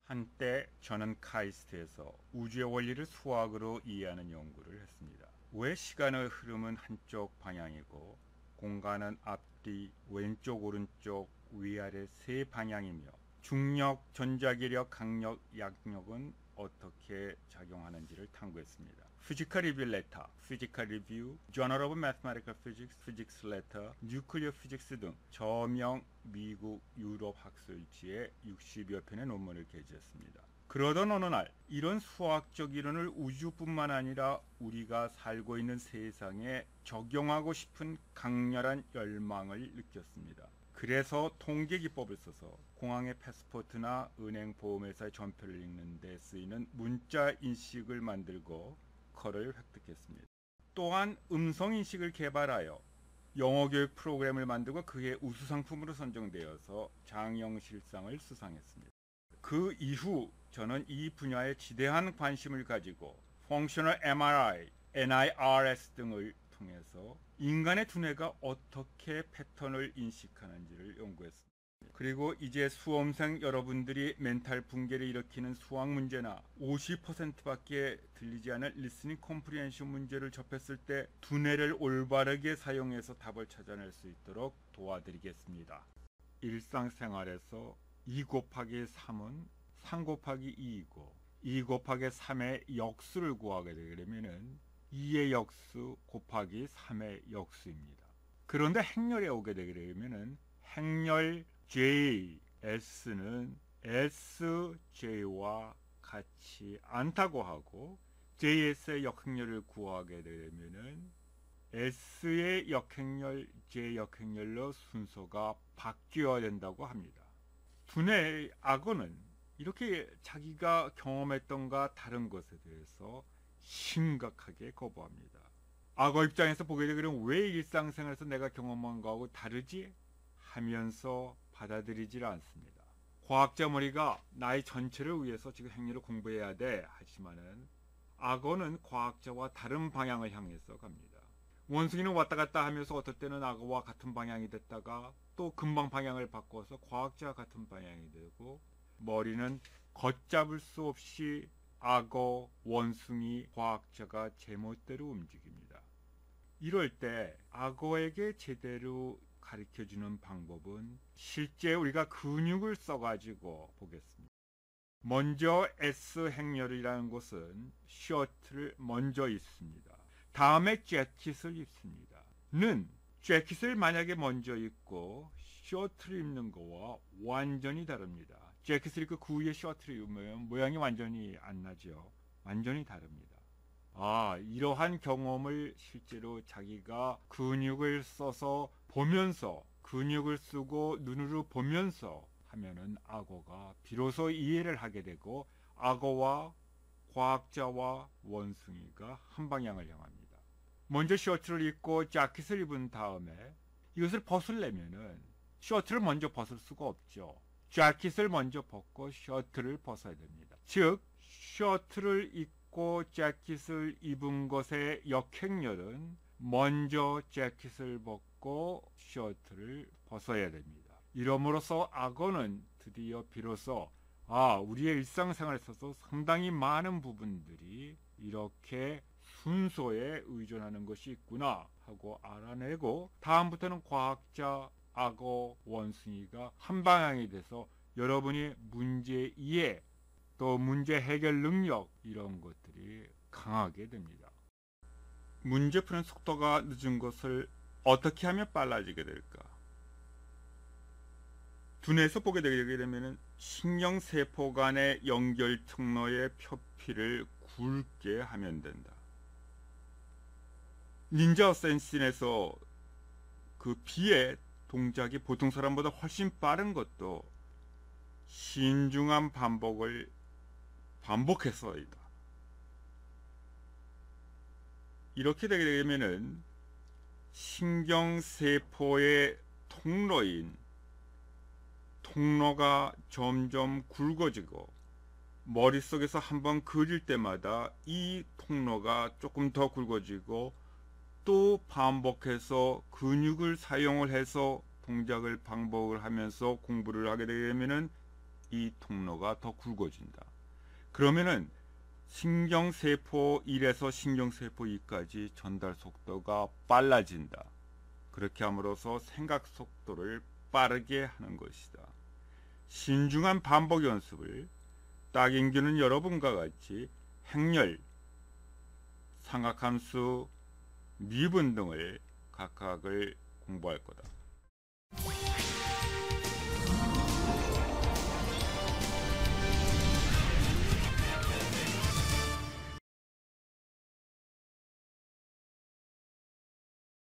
한때 저는 카이스트에서 우주의 원리를 수학으로 이해하는 연구를 했습니다. 왜 시간의 흐름은 한쪽 방향이고 공간은 앞뒤, 왼쪽, 오른쪽, 위아래 세 방향이며 중력, 전자기력, 강력, 약력은 어떻게 작용하는지를 탐구했습니다. Physical Review Letter, Physical Review, Journal of Mathematical Physics, Physics Letter, Nuclear Physics 등 저명 미국, 유럽 학술지에 60여 편의 논문을 게재했습니다. 그러던 어느 날 이런 수학적 이론을 우주뿐만 아니라 우리가 살고 있는 세상에 적용하고 싶은 강렬한 열망을 느꼈습니다. 그래서 통계기법을 써서 공항의 패스포트나 은행 보험회사의 전표를 읽는 데 쓰이는 문자 인식을 만들고 커를 획득했습니다. 또한 음성인식을 개발하여 영어교육 프로그램을 만들고 그의 우수상품으로 선정되어서 장영실상을 수상했습니다. 그 이후 저는 이 분야에 지대한 관심을 가지고 Functional MRI, NIRS 등을 통해서 인간의 두뇌가 어떻게 패턴을 인식하는지를 연구했습니다. 그리고 이제 수험생 여러분들이 멘탈 붕괴를 일으키는 수학 문제나 50%밖에 들리지 않을 리스닝 컴프리hension 문제를 접했을 때 두뇌를 올바르게 사용해서 답을 찾아낼 수 있도록 도와드리겠습니다. 일상생활에서 2 곱하기 3은 3 곱하기 2이고 2 곱하기 3의 역수를 구하게 되려면 2의 역수 곱하기 3의 역수입니다. 그런데 행렬에 오게 되려면 행렬 J, S는 SJ와 같이 않다고 하고 JS의 역행렬을 구하게 되려면 S의 역행렬, J 역행렬로 순서가 바뀌어야 된다고 합니다. 두뇌의 악어는 이렇게 자기가 경험했던가 다른 것에 대해서 심각하게 거부합니다. 악어 입장에서 보게 되면 왜 일상생활에서 내가 경험한 거하고 다르지? 하면서 받아들이질 않습니다. 과학자 머리가 나의 전체를 위해서 지금 행위를 공부해야 돼 하지만은 악어는 과학자와 다른 방향을 향해서 갑니다. 원숭이는 왔다 갔다 하면서 어떨 때는 악어와 같은 방향이 됐다가 또 금방 방향을 바꿔서 과학자와 같은 방향이 되고 머리는 걷잡을 수 없이 악어, 원숭이, 과학자가 제멋대로 움직입니다. 이럴 때 악어에게 제대로 가르쳐주는 방법은 실제 우리가 근육을 써가지고 보겠습니다. 먼저 S 행렬이라는 것은 셔츠를 먼저 입습니다. 다음에 재킷을 입습니다. 는 재킷을 만약에 먼저 입고 셔츠를 입는 거와 완전히 다릅니다. 재킷을 입고 그 위에 셔츠를 입으면 모양이 완전히 안 나죠. 완전히 다릅니다. 이러한 경험을 실제로 자기가 근육을 써서 보면서 근육을 쓰고 눈으로 보면서 하면은 악어가 비로소 이해를 하게 되고 악어와 과학자와 원숭이가 한 방향을 향합니다. 먼저 셔츠를 입고 자켓을 입은 다음에 이것을 벗으려면은 셔츠를 먼저 벗을 수가 없죠. 자켓을 먼저 벗고 셔츠를 벗어야 됩니다. 즉 셔츠를 입고 재킷을 입은 것의 역행렬은 먼저 재킷을 벗고 셔츠를 벗어야 됩니다. 이러므로써 악어는 드디어 비로소 우리의 일상생활에 있어서 상당히 많은 부분들이 이렇게 순서에 의존하는 것이 있구나 하고 알아내고 다음부터는 과학자, 악어, 원숭이가 한 방향이 돼서 여러분이 문제 이해 또 문제 해결 능력 이런 것들이 강하게 됩니다. 문제 푸는 속도가 늦은 것을 어떻게 하면 빨라지게 될까? 두뇌에서 보게 되게 되면 신경세포 간의 연결 통로의 표피를 굵게 하면 된다. 닌자 어센신에서 그 비의 동작이 보통 사람보다 훨씬 빠른 것도 신중한 반복을 반복해서이다. 이렇게 되게 되면은 신경세포의 통로가 점점 굵어지고 머릿속에서 한번 그릴 때마다 이 통로가 조금 더 굵어지고 또 반복해서 근육을 사용을 해서 동작을 반복을 하면서 공부를 하게 되면은 이 통로가 더 굵어진다. 그러면은 신경세포 1에서 신경세포 2까지 전달 속도가 빨라진다. 그렇게 함으로써 생각 속도를 빠르게 하는 것이다. 신중한 반복 연습을 딱인규는 여러분과 같이 행렬, 삼각함수, 미분 등을 각각을 공부할 거다.